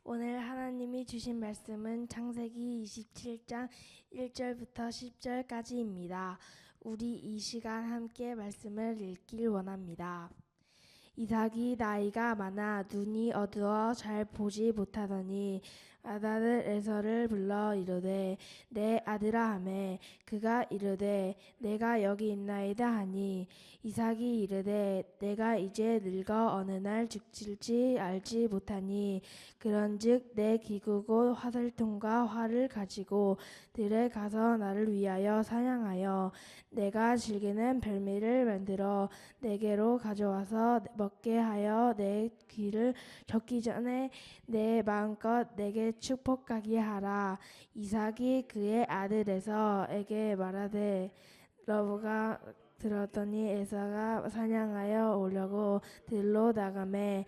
오늘 하나님이 주신 말씀은 창세기 27장 1절부터 10절까지입니다. 우리 이 시간 함께 말씀을 읽길 원합니다. 이삭이 나이가 많아 눈이 어두워 잘 보지 못하더니 아들 에서를 불러 이르되 내 아들아 하매 그가 이르되 내가 여기 있나이다 하니 이삭이 이르되 내가 이제 늙어 어느 날 죽을지 알지 못하니 그런즉 내 기구 곧 화살통과 활을 가지고 들에 가서 나를 위하여 사냥하여 내가 즐기는 별미를 만들어 내게로 가져와서 먹게 하여 내 귀를 적기 전에 내 마음껏 내게 축복하게 하라. 이삭이 그의 아들 에서에게 말하되 러브가 들었더니 에서가 사냥하여 오려고 들로 나가매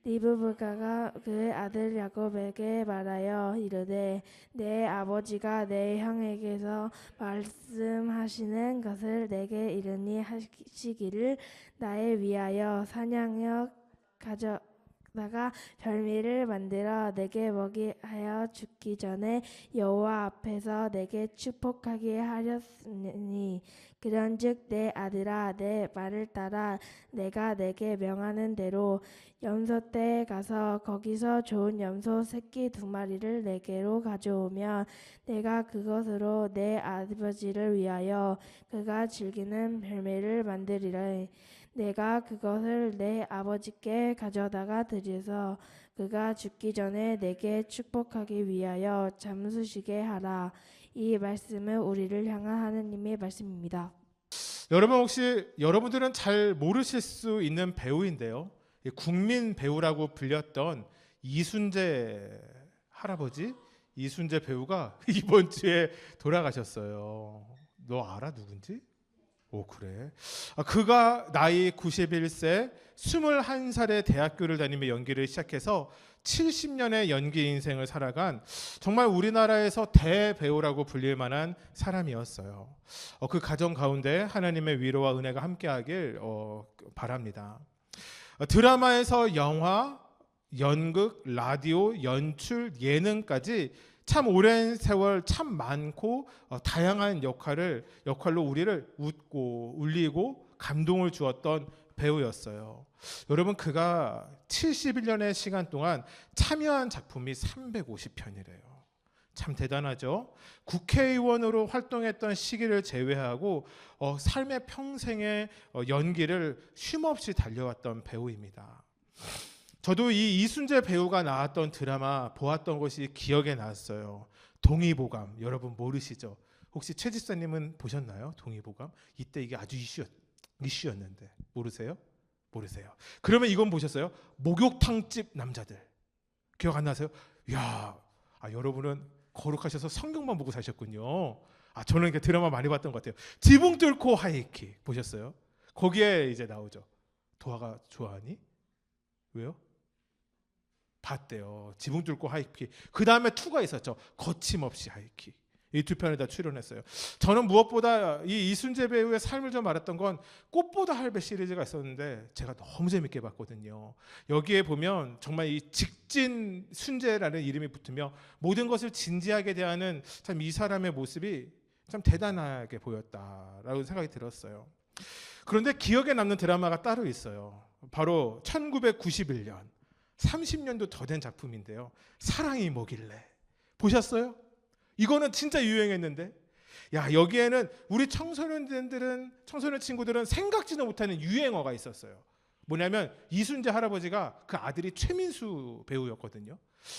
리브가가 그의 아들 야곱에게 말하여 이르되 내 아버지가 내 형에게서 말씀하시는 것을 내게 이르니 하시기를 나에 위하여 사냥하여 가져다가 별미를 만들어 내게 먹게 하여 죽기 전에 여호와 앞에서 내게 축복하게 하렸으니 그런즉 내 아들아 내 말을 따라 내가 내게 명하는 대로 염소떼에 가서 거기서 좋은 염소 새끼 2마리를 내게로 가져오면 내가 그것으로 내 아버지를 위하여 그가 즐기는 별미를 만들리라. 내가 그것을 내 아버지께 가져다가 드려서 그가 죽기 전에 내게 축복하기 위하여 잠수시게 하라. 이 말씀은 우리를 향한 하나님의 말씀입니다. 여러분 혹시 여러분들은 잘 모르실 수 있는 배우인데요. 국민 배우라고 불렸던 이순재 할아버지, 이순재 배우가 이번 주에 돌아가셨어요. 너 알아 누군지? 오 그래. 그가 나이 91세 21살에 대학교를 다니며 연기를 시작해서 70년의 연기 인생을 살아간 정말 우리나라에서 대배우라고 불릴 만한 사람이었어요. 그 가정 가운데 하나님의 위로와 은혜가 함께하길 바랍니다. 드라마에서 영화, 연극, 라디오, 연출, 예능까지 참 오랜 세월 참 많고 다양한 역할로 우리를 웃고 울리고 감동을 주었던 배우였어요. 여러분 그가 71년의 시간 동안 참여한 작품이 350편이래요. 참 대단하죠. 국회의원으로 활동했던 시기를 제외하고 삶의 평생의 연기를 쉼없이 달려왔던 배우입니다. 저도 이 이순재 배우가 나왔던 드라마 보았던 것이 기억에 났어요. 동의보감 여러분 모르시죠? 혹시 최 집사님은 보셨나요? 동의보감? 이때 이게 아주 이슈였는데 모르세요? 모르세요. 그러면 이건 보셨어요? 목욕탕집 남자들 기억 안 나세요? 이야, 여러분은 거룩하셔서 성경만 보고 사셨군요. 저는 이렇게 드라마 많이 봤던 것 같아요. 지붕 뚫고 하이킥 보셨어요? 거기에 이제 나오죠. 도화가 좋아하니? 왜요? 봤대요. 지붕 뚫고 하이킥. 그 다음에 2가 있었죠. 거침없이 하이킥. 이 2편에 다 출연했어요. 저는 무엇보다 이 이순재 배우의 삶을 좀 알았던 건 꽃보다 할배 시리즈가 있었는데 제가 너무 재밌게 봤거든요. 여기에 보면 정말 이 직진 순재라는 이름이 붙으며 모든 것을 진지하게 대하는 참 이 사람의 모습이 참 대단하게 보였다라고 생각이 들었어요. 그런데 기억에 남는 드라마가 따로 있어요. 바로 1991년 30년도 더 된 작품인데요. 사랑이 뭐길래 보셨어요? 이거는 진짜 유행했는데 여기에는 우리 청소년 친구들은 생각지도 못하는 유행어가 있었어요. 뭐냐면 이순재 할아버지가 그 아들이 최민수 배우였거든요.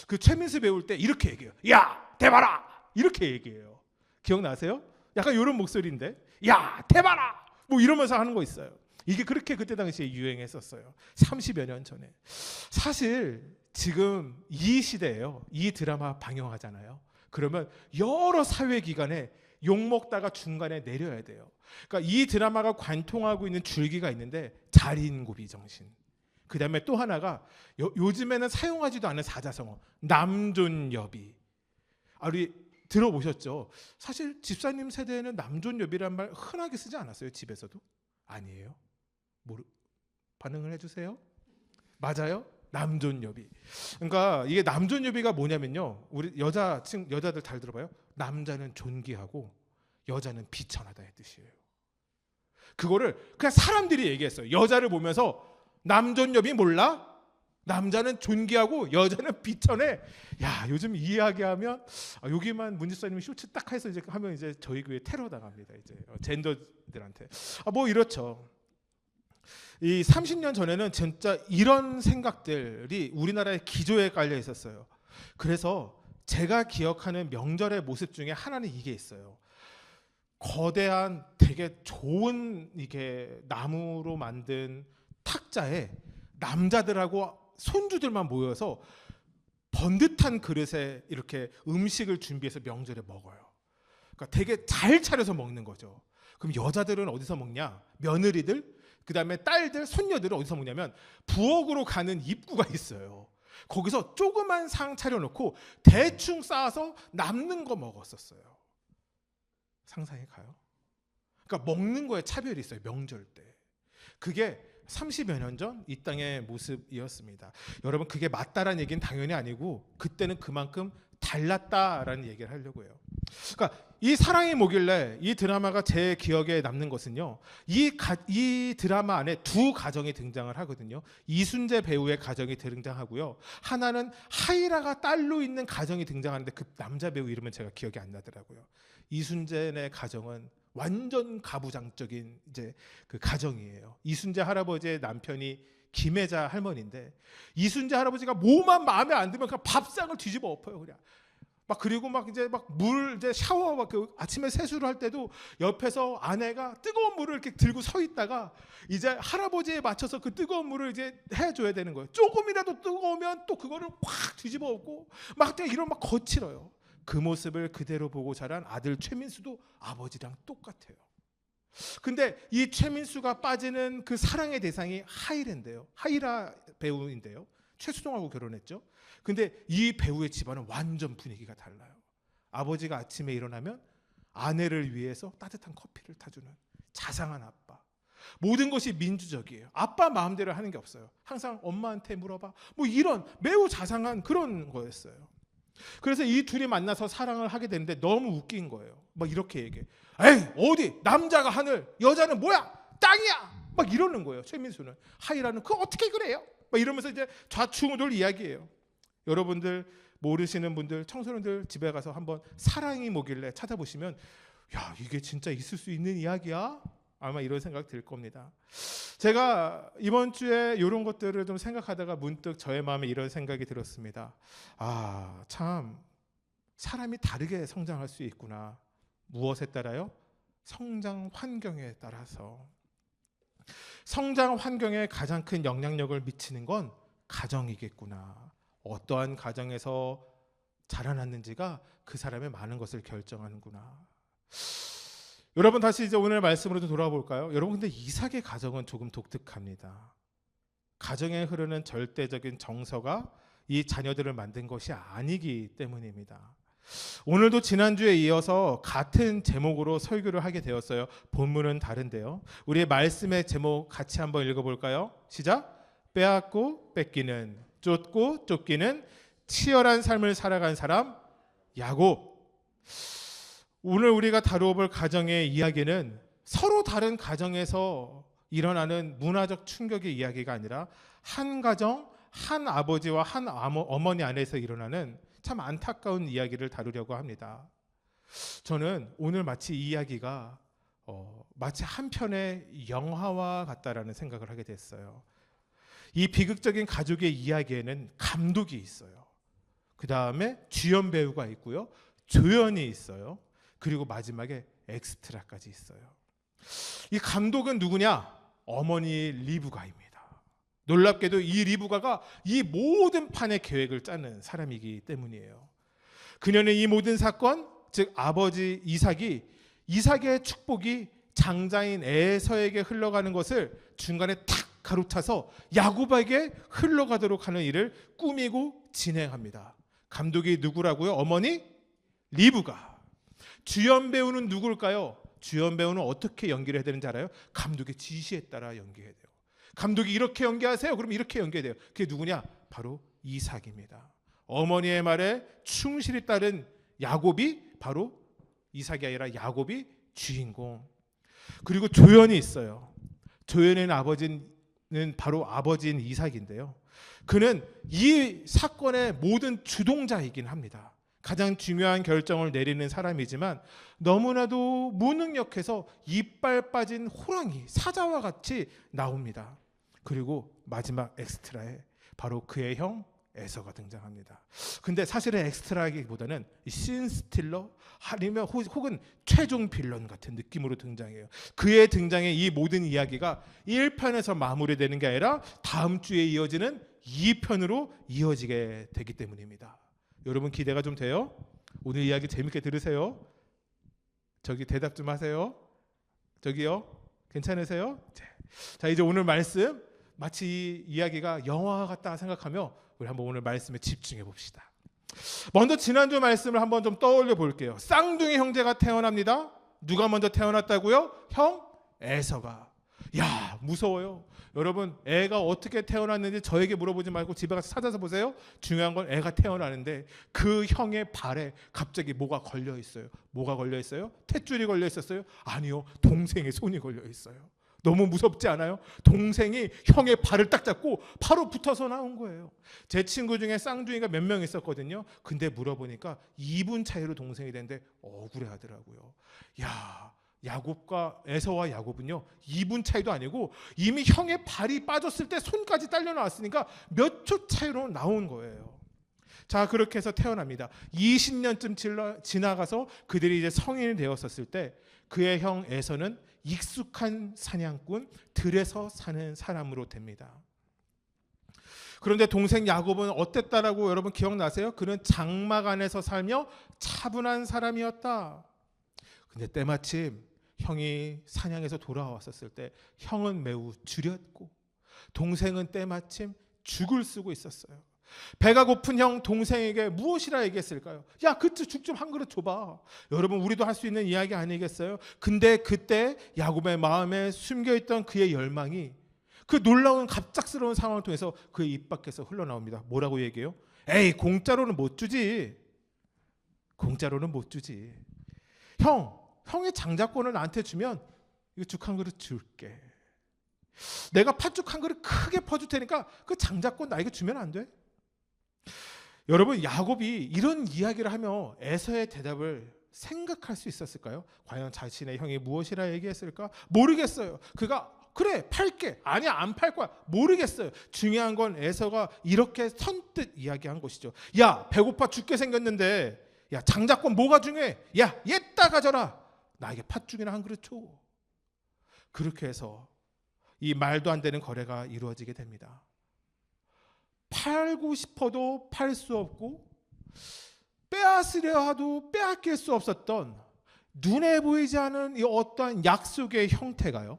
그 최민수 배울 때 이렇게 얘기해요. 야 대봐라 이렇게 얘기해요. 기억나세요? 약간 이런 목소리인데 야 대봐라 뭐 이러면서 하는 거 있어요. 이게 그렇게 그때 당시에 유행했었어요. 30여 년 전에. 사실 지금 이 시대에요. 이 드라마 방영하잖아요. 그러면 여러 사회기관에 욕먹다가 중간에 내려야 돼요. 그러니까 이 드라마가 관통하고 있는 줄기가 있는데 자린고비 정신. 그 다음에 또 하나가 요즘에는 사용하지도 않은 사자성어 남존여비. 우리 들어보셨죠? 사실 집사님 세대에는 남존여비란 말 흔하게 쓰지 않았어요? 집에서도? 아니에요? 반응을 해주세요. 맞아요? 남존여비. 그러니까 이게 남존여비가 뭐냐면요. 우리 여자들 잘 들어봐요. 남자는 존귀하고 여자는 비천하다의 뜻이에요. 그거를 그냥 사람들이 얘기했어요. 여자를 보면서 남존여비 몰라? 남자는 존귀하고 여자는 비천해. 야, 요즘 이 이야기하면 여기만 문지사님이 쇼츠 딱 해서 이제 하면 이제 저희 교회 테러 당합니다. 이제 젠더들한테. 뭐 이렇죠. 이 30년 전에는 진짜 이런 생각들이 우리나라의 기조에 깔려 있었어요. 그래서 제가 기억하는 명절의 모습 중에 하나는 이게 있어요. 거대한 되게 좋은 이게 나무로 만든 탁자에 남자들하고 손주들만 모여서 번듯한 그릇에 이렇게 음식을 준비해서 명절에 먹어요. 그러니까 되게 잘 차려서 먹는 거죠. 그럼 여자들은 어디서 먹냐? 며느리들, 그다음에 딸들, 손녀들은 어디서 먹냐면 부엌으로 가는 입구가 있어요. 거기서 조그만 상 차려놓고 대충 쌓아서 남는 거 먹었었어요. 상상이 가요? 그러니까 먹는 거에 차별이 있어요. 명절 때. 그게 30여 년 전 이 땅의 모습이었습니다. 여러분, 그게 맞다라는 얘기는 당연히 아니고 그때는 그만큼 달랐다라는 얘기를 하려고 해요. 그러니까 이 사랑이 뭐길래 이 드라마가 제 기억에 남는 것은요. 이 드라마 안에 두 가정이 등장을 하거든요. 이순재 배우의 가정이 등장하고요. 하나는 하이라가 딸로 있는 가정이 등장하는데 그 남자 배우 이름은 제가 기억이 안 나더라고요. 이순재의 가정은 완전 가부장적인 이제 그 가정이에요. 이순재 할아버지의 남편이 김혜자 할머니인데 이순재 할아버지가 뭐만 마음에 안 들면 그냥 밥상을 뒤집어 엎어요. 그냥 막 그리고 막 이제 막 물 이제 샤워 막 그 아침에 세수를 할 때도 옆에서 아내가 뜨거운 물을 이렇게 들고 서 있다가 이제 할아버지에 맞춰서 그 뜨거운 물을 이제 해줘야 되는 거예요. 조금이라도 뜨거우면 또 그거를 확 뒤집어 엎고 막 이런 막 거칠어요. 그 모습을 그대로 보고 자란 아들 최민수도 아버지랑 똑같아요. 근데 이 최민수가 빠지는 그 사랑의 대상이 하이라인데요. 하이라 배우인데요. 최수종하고 결혼했죠. 근데 이 배우의 집안은 완전 분위기가 달라요. 아버지가 아침에 일어나면 아내를 위해서 따뜻한 커피를 타주는 자상한 아빠. 모든 것이 민주적이에요. 아빠 마음대로 하는 게 없어요. 항상 엄마한테 물어봐. 뭐 이런 매우 자상한 그런 거였어요. 그래서 이 둘이 만나서 사랑을 하게 되는데 너무 웃긴 거예요. 막 이렇게 얘기해. 에이, 어디 남자가 하늘, 여자는 뭐야? 땅이야. 막 이러는 거예요. 최민수는. 하이라는 그거 어떻게 그래요? 막 이러면서 이제 좌충우돌 이야기해요. 여러분들 모르시는 분들, 청소년들 집에 가서 한번 사랑이 뭐길래 찾아보시면 야, 이게 진짜 있을 수 있는 이야기야? 아마 이런 생각 들 겁니다. 제가 이번 주에 이런 것들을 좀 생각하다가 문득 저의 마음에 이런 생각이 들었습니다. 아, 참 사람이 다르게 성장할 수 있구나. 무엇에 따라요? 성장 환경에 따라서. 성장 환경에 가장 큰 영향력을 미치는 건 가정이겠구나. 어떠한 가정에서 자라났는지가 그 사람의 많은 것을 결정하는구나. 여러분, 다시 이제 오늘 말씀으로 좀 돌아볼까요? 여러분, 근데 이삭의 가정은 조금 독특합니다. 가정에 흐르는 절대적인 정서가 이 자녀들을 만든 것이 아니기 때문입니다. 오늘도 지난주에 이어서 같은 제목으로 설교를 하게 되었어요. 본문은 다른데요. 우리의 말씀의 제목 같이 한번 읽어볼까요? 시작! 빼앗고 뺏기는, 쫓고 쫓기는 치열한 삶을 살아간 사람 야곱. 오늘 우리가 다루어볼 가정의 이야기는 서로 다른 가정에서 일어나는 문화적 충격의 이야기가 아니라 한 가정, 한 아버지와 한 어머니 안에서 일어나는 참 안타까운 이야기를 다루려고 합니다. 저는 오늘 마치 이 이야기가 마치 한 편의 영화와 같다라는 생각을 하게 됐어요. 이 비극적인 가족의 이야기에는 감독이 있어요. 그 다음에 주연 배우가 있고요. 조연이 있어요. 그리고 마지막에 엑스트라까지 있어요. 이 감독은 누구냐? 어머니 리브가입니다. 놀랍게도 이 리브가가 이 모든 판의 계획을 짜는 사람이기 때문이에요. 그녀는 이 모든 사건, 즉 아버지 이삭의 축복이 장자인 에서에게 흘러가는 것을 중간에 탁 가로차서 야곱에게 흘러가도록 하는 일을 꾸미고 진행합니다. 감독이 누구라고요? 어머니 리브가. 주연 배우는 누굴까요? 주연 배우는 어떻게 연기를 해야 되는지 알아요? 감독의 지시에 따라 연기해야 돼요. 감독이 이렇게 연기하세요. 그럼 이렇게 연기돼요. 그게 누구냐? 바로 이삭입니다. 어머니의 말에 충실히 따른 야곱이 바로 이삭이 아니라 야곱이 주인공. 그리고 조연이 있어요. 조연의 아버지는 바로 아버지인 이삭인데요. 그는 이 사건의 모든 주동자이긴 합니다. 가장 중요한 결정을 내리는 사람이지만 너무나도 무능력해서 이빨 빠진 호랑이, 사자와 같이 나옵니다. 그리고 마지막 엑스트라에 바로 그의 형 에서가 등장합니다. 근데 사실은 엑스트라기보다는 씬스틸러 아니면 혹은 최종 빌런 같은 느낌으로 등장해요. 그의 등장에 이 모든 이야기가 1편에서 마무리되는 게 아니라 다음 주에 이어지는 2편으로 이어지게 되기 때문입니다. 여러분 기대가 좀 돼요? 오늘 이야기 재밌게 들으세요. 저기 대답 좀 하세요. 저기요. 괜찮으세요? 자, 이제 오늘 말씀 마치 이 이야기가 영화 같다 생각하며 우리 한번 오늘 말씀에 집중해 봅시다. 먼저 지난주 말씀을 한번 좀 떠올려 볼게요. 쌍둥이 형제가 태어납니다. 누가 먼저 태어났다고요? 형 에서가. 야, 무서워요. 여러분, 애가 어떻게 태어났는지 저에게 물어보지 말고 집에 가서 찾아서 보세요. 중요한 건 애가 태어나는데 그 형의 발에 갑자기 뭐가 걸려 있어요. 뭐가 걸려 있어요? 탯줄이 걸려 있었어요? 아니요, 동생의 손이 걸려 있어요. 너무 무섭지 않아요? 동생이 형의 발을 딱 잡고 바로 붙어서 나온 거예요. 제 친구 중에 쌍둥이가 몇 명 있었거든요. 근데 물어보니까 2분 차이로 동생이 됐는데 억울해하더라고요. 야, 야곱과 에서와 야곱은요 2분 차이도 아니고 이미 형의 발이 빠졌을 때 손까지 딸려 나왔으니까 몇 초 차이로 나온 거예요. 자, 그렇게 해서 태어납니다. 20년쯤 지나가서 그들이 이제 성인이 되었었을 때 그의 형 에서는 익숙한 사냥꾼, 들에서 사는 사람으로 됩니다. 그런데 동생 야곱은 어땠다라고 여러분 기억나세요? 그는 장막 안에서 살며 차분한 사람이었다. 근데 때마침 형이 사냥에서 돌아왔었을 때 형은 매우 주렸고 동생은 때마침 죽을 쓰고 있었어요. 배가 고픈 형 동생에게 무엇이라 얘기했을까요? 야, 그 죽 좀 한 그릇 줘봐. 여러분, 우리도 할 수 있는 이야기 아니겠어요? 근데 그때 야곱의 마음에 숨겨있던 그의 열망이 그 놀라운 갑작스러운 상황을 통해서 그의 입 밖에서 흘러나옵니다. 뭐라고 얘기해요? 에이, 공짜로는 못 주지. 공짜로는 못 주지. 형의 장자권을 나한테 주면 이거 죽 한 그릇 줄게. 내가 팥죽 한 그릇 크게 퍼줄 테니까 그 장자권 나에게 주면 안 돼? 여러분, 야곱이 이런 이야기를 하며 에서의 대답을 생각할 수 있었을까요? 과연 자신의 형이 무엇이라 얘기했을까? 모르겠어요. 그가 그래 팔게, 아니야 안 팔 거야, 모르겠어요. 중요한 건 에서가 이렇게 선뜻 이야기한 것이죠. 야, 배고파 죽게 생겼는데 야, 장자권 뭐가 중요해? 야, 얘따 가져라. 나에게 팥죽이나 한 그릇 줘. 그렇게 해서 이 말도 안 되는 거래가 이루어지게 됩니다. 팔고 싶어도 팔 수 없고 빼앗으려 하도 빼앗길 수 없었던 눈에 보이지 않은 이 어떠한 약속의 형태가요,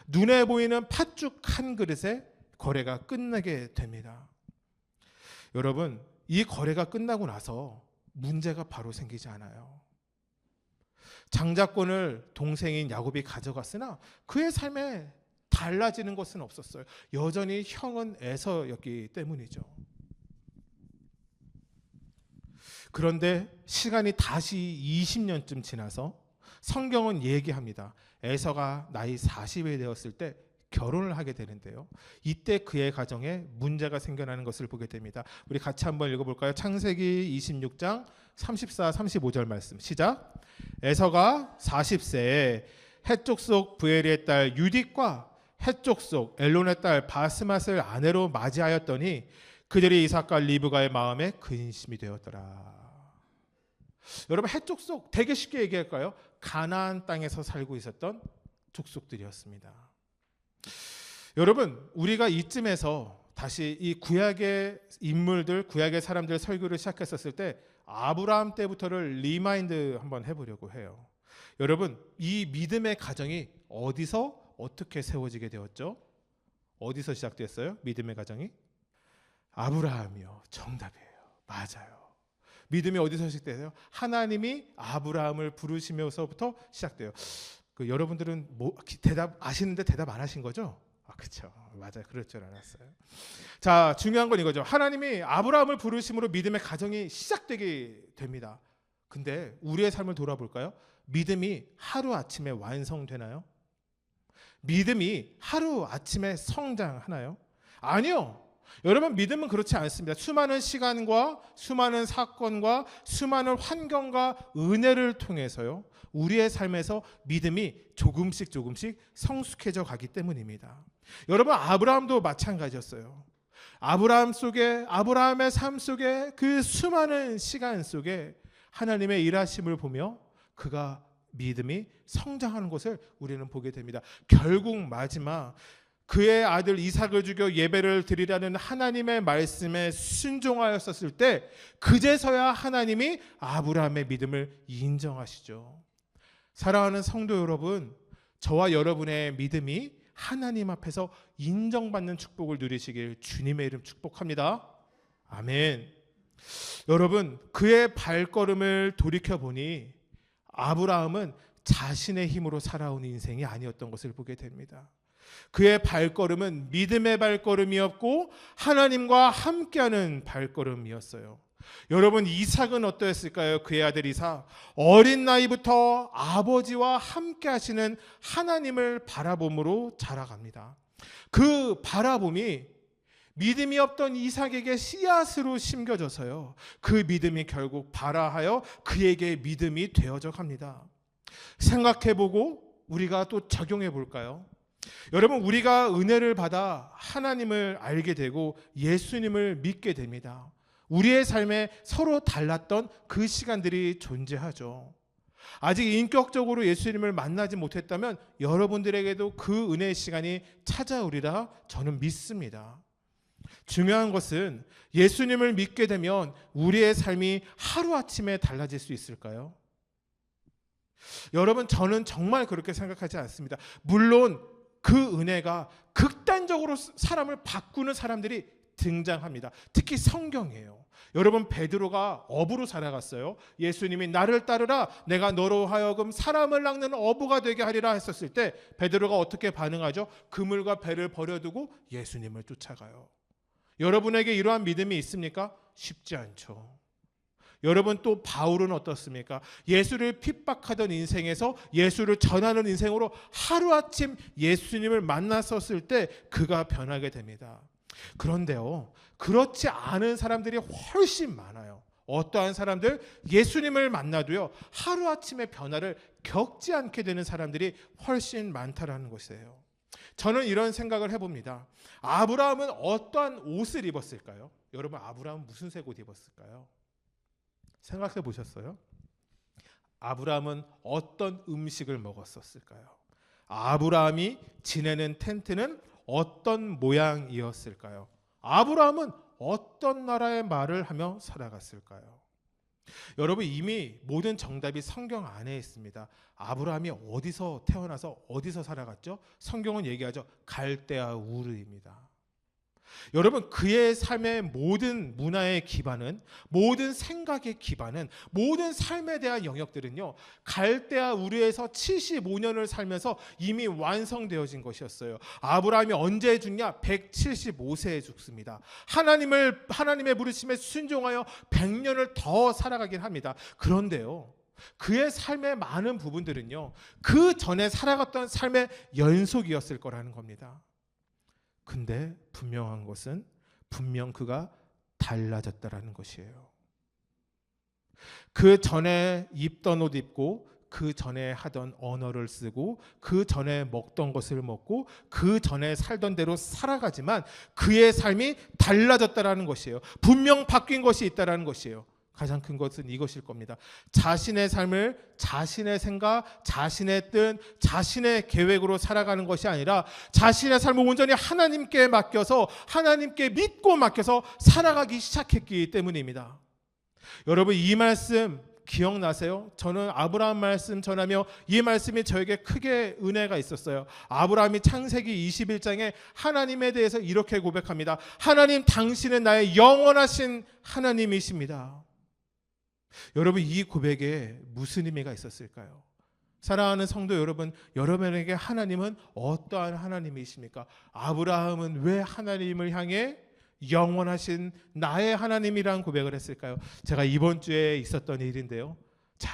눈에 보이는 팥죽 한 그릇에 거래가 끝나게 됩니다. 여러분, 이 거래가 끝나고 나서 문제가 바로 생기지 않아요. 장자권을 동생인 야곱이 가져갔으나 그의 삶에 달라지는 것은 없었어요. 여전히 형은 에서였기 때문이죠. 그런데 시간이 다시 20년쯤 지나서 성경은 얘기합니다. 에서가 나이 40이 되었을 때 결혼을 하게 되는데요. 이때 그의 가정에 문제가 생겨나는 것을 보게 됩니다. 우리 같이 한번 읽어볼까요? 창세기 26장 34, 35절 말씀 시작. 에서가 40세에 헷 속 부엘의 딸 유딕과 헷 속 엘론의 딸 바스맛을 아내로 맞이하였더니 그들이 이삭과 리브가의 마음에 근심이 되었더라. 여러분, 헷 속 되게 쉽게 얘기할까요? 가나안 땅에서 살고 있었던 족속들이었습니다. 여러분, 우리가 이쯤에서 다시 이 구약의 인물들, 구약의 사람들 설교를 시작했었을 때 아브라함 때부터를 리마인드 한번 해보려고 해요. 여러분, 이 믿음의 가정이 어디서 어떻게 세워지게 되었죠? 어디서 시작됐어요? 믿음의 가정이? 아브라함이요. 정답이에요. 맞아요. 믿음이 어디서 시작돼요? 하나님이 아브라함을 부르시면서부터 시작돼요. 여러분들은 대답 아시는데 대답 안 하신 거죠? 그렇죠. 맞아요. 그럴 줄 알았어요. 자, 중요한 건 이거죠. 하나님이 아브라함을 부르심으로 믿음의 가정이 시작되게 됩니다. 근데 우리의 삶을 돌아볼까요? 믿음이 하루아침에 완성되나요? 믿음이 하루아침에 성장하나요? 아니요. 여러분, 믿음은 그렇지 않습니다. 수많은 시간과 수많은 사건과 수많은 환경과 은혜를 통해서요, 우리의 삶에서 믿음이 조금씩 성숙해져 가기 때문입니다. 여러분, 아브라함도 마찬가지였어요. 아브라함의 삶 속에 그 수많은 시간 속에 하나님의 일하심을 보며 그가 믿음이 성장하는 것을 우리는 보게 됩니다. 결국 마지막 그의 아들 이삭을 죽여 예배를 드리라는 하나님의 말씀에 순종하였었을 때 그제서야 하나님이 아브라함의 믿음을 인정하시죠. 사랑하는 성도 여러분, 저와 여러분의 믿음이 하나님 앞에서 인정받는 축복을 누리시길 주님의 이름 축복합니다. 아멘. 여러분, 그의 발걸음을 돌이켜보니 아브라함은 자신의 힘으로 살아온 인생이 아니었던 것을 보게 됩니다. 그의 발걸음은 믿음의 발걸음이었고 하나님과 함께하는 발걸음이었어요. 여러분, 이삭은 어떠했을까요? 그의 아들 이삭, 어린 나이부터 아버지와 함께 하시는 하나님을 바라봄으로 자라갑니다. 그 바라봄이 믿음이 없던 이삭에게 씨앗으로 심겨져서요, 그 믿음이 결국 발아하여 그에게 믿음이 되어져 갑니다. 생각해보고 우리가 또 적용해 볼까요? 여러분, 우리가 은혜를 받아 하나님을 알게 되고 예수님을 믿게 됩니다. 우리의 삶에 서로 달랐던 그 시간들이 존재하죠. 아직 인격적으로 예수님을 만나지 못했다면 여러분들에게도 그 은혜의 시간이 찾아오리라 저는 믿습니다. 중요한 것은 예수님을 믿게 되면 우리의 삶이 하루아침에 달라질 수 있을까요? 여러분, 저는 정말 그렇게 생각하지 않습니다. 물론 그 은혜가 극단적으로 사람을 바꾸는 사람들이 등장합니다. 특히 성경이에요. 여러분, 베드로가 어부로 살아갔어요. 예수님이 나를 따르라, 내가 너로 하여금 사람을 낚는 어부가 되게 하리라 했었을 때 베드로가 어떻게 반응하죠? 그물과 배를 버려두고 예수님을 쫓아가요. 여러분에게 이러한 믿음이 있습니까? 쉽지 않죠. 여러분, 또 바울은 어떻습니까? 예수를 핍박하던 인생에서 예수를 전하는 인생으로 하루아침 예수님을 만났었을 때 그가 변하게 됩니다. 그런데요, 그렇지 않은 사람들이 훨씬 많아요. 어떠한 사람들? 예수님을 만나도요, 하루아침에 변화를 겪지 않게 되는 사람들이 훨씬 많다라는 것이에요. 저는 이런 생각을 해봅니다. 아브라함은 어떠한 옷을 입었을까요? 여러분, 아브라함은 무슨 색 옷 입었을까요? 생각해 보셨어요? 아브라함은 어떤 음식을 먹었었을까요? 아브라함이 지내는 텐트는 어떤 모양이었을까요? 아브라함은 어떤 나라의 말을 하며 살아갔을까요? 여러분, 이미 모든 정답이 성경 안에 있습니다. 아브라함이 어디서 태어나서 어디서 살아갔죠? 성경은 얘기하죠. 갈대아 우르입니다. 여러분, 그의 삶의 모든 문화의 기반은, 모든 생각의 기반은, 모든 삶에 대한 영역들은요, 갈대아 우르에서 75년을 살면서 이미 완성되어진 것이었어요. 아브라함이 언제 죽냐? 175세에 죽습니다. 하나님의 부르심에 순종하여 100년을 더 살아가긴 합니다. 그런데요, 그의 삶의 많은 부분들은요, 그 전에 살아갔던 삶의 연속이었을 거라는 겁니다. 근데 분명한 것은 분명 그가 달라졌다라는 것이에요. 그 전에 입던 옷 입고, 그 전에 하던 언어를 쓰고, 그 전에 먹던 것을 먹고, 그 전에 살던 대로 살아가지만 그의 삶이 달라졌다라는 것이에요. 분명 바뀐 것이 있다라는 것이에요. 가장 큰 것은 이것일 겁니다. 자신의 삶을 자신의 생각, 자신의 뜻, 자신의 계획으로 살아가는 것이 아니라 자신의 삶을 온전히 하나님께 맡겨서, 하나님께 믿고 맡겨서 살아가기 시작했기 때문입니다. 여러분, 이 말씀 기억나세요? 저는 아브라함 말씀 전하며 이 말씀이 저에게 크게 은혜가 있었어요. 아브라함이 창세기 21장에 하나님에 대해서 이렇게 고백합니다. 하나님, 당신은 나의 영원하신 하나님이십니다. 여러분, 이 고백에 무슨 의미가 있었을까요? 사랑하는 성도 여러분, 여러분에게 하나님은 어떠한 하나님이십니까? 아브라함은 왜 하나님을 향해 영원하신 나의 하나님이란 고백을 했을까요? 제가 이번 주에 있었던 일인데요. 자,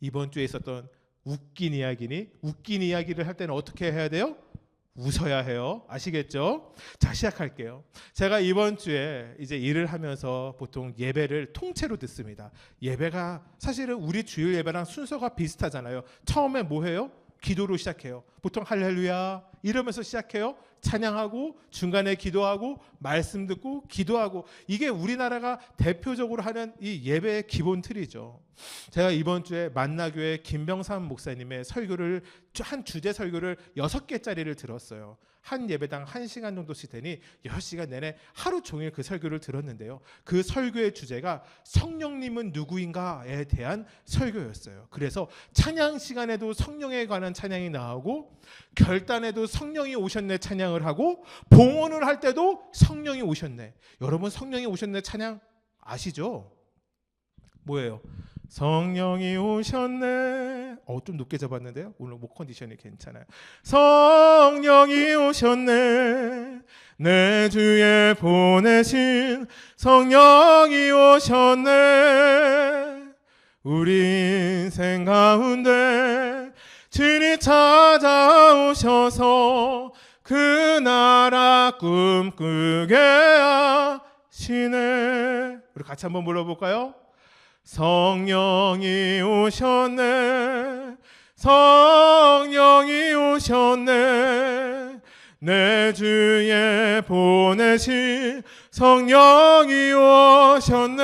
이번 주에 있었던 웃긴 이야기를 할 때는 어떻게 해야 돼요? 웃어야 해요. 아시겠죠? 자, 시작할게요. 제가 이번 주에 이제 일을 하면서 보통 예배를 통째로 듣습니다. 예배가 사실은 우리 주일 예배랑 순서가 비슷하잖아요. 처음에 뭐 해요? 기도로 시작해요. 보통 할렐루야 이러면서 시작해요. 찬양하고 중간에 기도하고 말씀 듣고 기도하고, 이게 우리나라가 대표적으로 하는 이 예배의 기본 틀이죠. 제가 이번 주에 만나교회 김병삼 목사님의 설교를, 한 주제 설교를 6개짜리를 들었어요. 한 예배당 1시간 정도씩 되니 6시간 내내 하루 종일 그 설교를 들었는데요. 그 설교의 주제가 성령님은 누구인가에 대한 설교였어요. 그래서 찬양 시간에도 성령에 관한 찬양이 나오고, 결단에도 성령이 오셨네 찬양을 하고, 봉헌을 할 때도 성령이 오셨네. 여러분, 성령이 오셨네 찬양 아시죠? 뭐예요? 성령이 오셨네. 좀 높게 잡았는데요. 오늘 목 컨디션이 괜찮아요. 성령이 오셨네. 내 주에 보내신 성령이 오셨네. 우리 인생 가운데 주님 찾아오셔서 그 나라 꿈꾸게 하시네. 우리 같이 한번 불러볼까요? 성령이 오셨네. 성령이 오셨네. 내 주에 보내신 성령이 오셨네.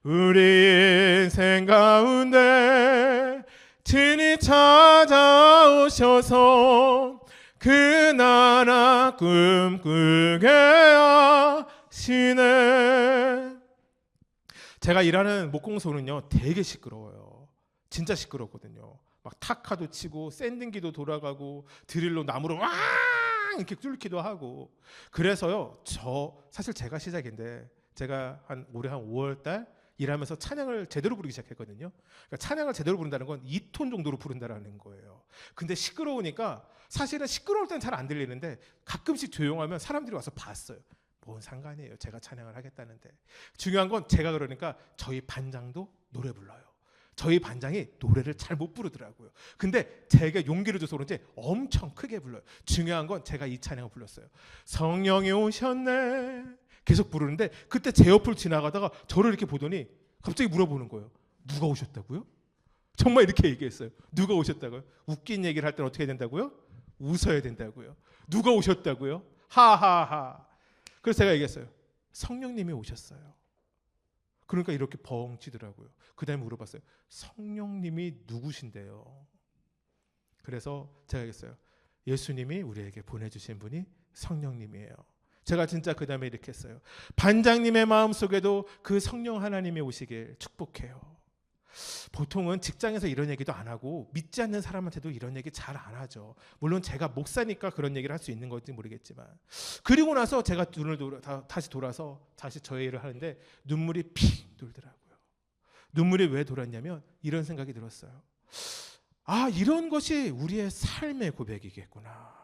우리 인생 가운데 친히 찾아오셔서 그 나라 꿈꾸게 하시네. 제가 일하는 목공소는요 되게 시끄러워요. 진짜 시끄럽거든요. 막 타카도 치고 샌딩기도 돌아가고 드릴로 나무로 왕 이렇게 뚫기도 하고. 그래서요, 사실 제가 시작인데, 제가 올해 한 5월달 일하면서 찬양을 제대로 부르기 시작했거든요. 그러니까 찬양을 제대로 부른다는 건 2톤 정도로 부른다는 거예요. 근데 시끄러우니까, 사실은 시끄러울 땐 잘 안 들리는데 가끔씩 조용하면 사람들이 와서 봤어요. 뭔 상관이에요, 제가 찬양을 하겠다는데. 중요한 건 제가 그러니까 저희 반장도 노래 불러요. 저희 반장이 노래를 잘 못 부르더라고요. 근데 제가 용기를 줘서 그런지 엄청 크게 불러요. 중요한 건 제가 이 찬양을 불렀어요. 성령이 오셨네. 계속 부르는데, 그때 제 옆을 지나가다가 저를 이렇게 보더니 갑자기 물어보는 거예요. 누가 오셨다고요? 정말 이렇게 얘기했어요. 누가 오셨다고요? 웃긴 얘기를 할 때는 어떻게 된다고요? 웃어야 된다고요. 누가 오셨다고요? 하하하. 그래서 제가 얘기했어요. 성령님이 오셨어요. 그러니까 이렇게 벙 치더라고요. 그 다음에 물어봤어요. 성령님이 누구신데요? 그래서 제가 얘기했어요. 예수님이 우리에게 보내주신 분이 성령님이에요. 제가 진짜 그 다음에 이렇게 했어요. 반장님의 마음속에도 그 성령 하나님이 오시길 축복해요. 보통은 직장에서 이런 얘기도 안 하고 믿지 않는 사람한테도 이런 얘기 잘 안 하죠. 물론 제가 목사니까 그런 얘기를 할 수 있는 건지 모르겠지만. 그리고 나서 제가 눈을 다시 돌아서 다시 저의 일을 하는데 눈물이 픽 돌더라고요. 눈물이 왜 돌았냐면 이런 생각이 들었어요. 아, 이런 것이 우리의 삶의 고백이겠구나.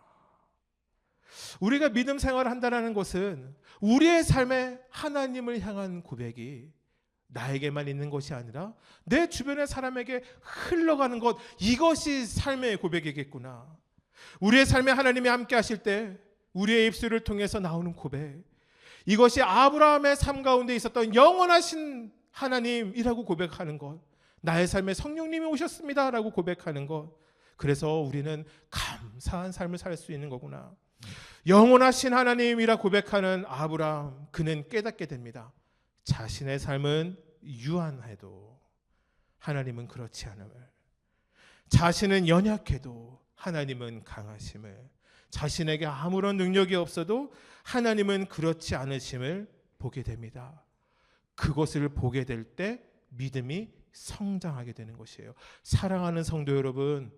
우리가 믿음 생활을 한다는 것은 우리의 삶에 하나님을 향한 고백이 나에게만 있는 것이 아니라 내 주변의 사람에게 흘러가는 것, 이것이 삶의 고백이겠구나. 우리의 삶에 하나님이 함께 하실 때 우리의 입술을 통해서 나오는 고백, 이것이 아브라함의 삶 가운데 있었던 영원하신 하나님이라고 고백하는 것, 나의 삶에 성령님이 오셨습니다 라고 고백하는 것. 그래서 우리는 감사한 삶을 살 수 있는 거구나. 영원하신 하나님이라 고백하는 아브라함, 그는 깨닫게 됩니다. 자신의 삶은 유한해도 하나님은 그렇지 않음을, 자신은 연약해도 하나님은 강하심을, 자신에게 아무런 능력이 없어도 하나님은 그렇지 않으심을 보게 됩니다. 그것을 보게 될 때 믿음이 성장하게 되는 것이에요. 사랑하는 성도 여러분,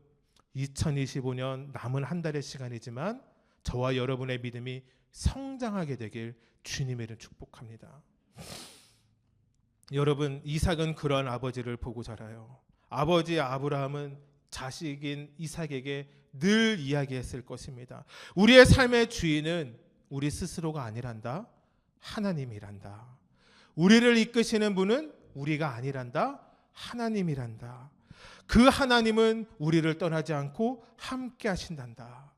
2025년 남은 한 달의 시간이지만 저와 여러분의 믿음이 성장하게 되길 주님의 이름 축복합니다. 여러분, 이삭은 그런 아버지를 보고 자라요. 아버지 아브라함은 자식인 이삭에게 늘 이야기했을 것입니다. 우리의 삶의 주인은 우리 스스로가 아니란다. 하나님이란다. 우리를 이끄시는 분은 우리가 아니란다. 하나님이란다. 그 하나님은 우리를 떠나지 않고 함께 하신단다.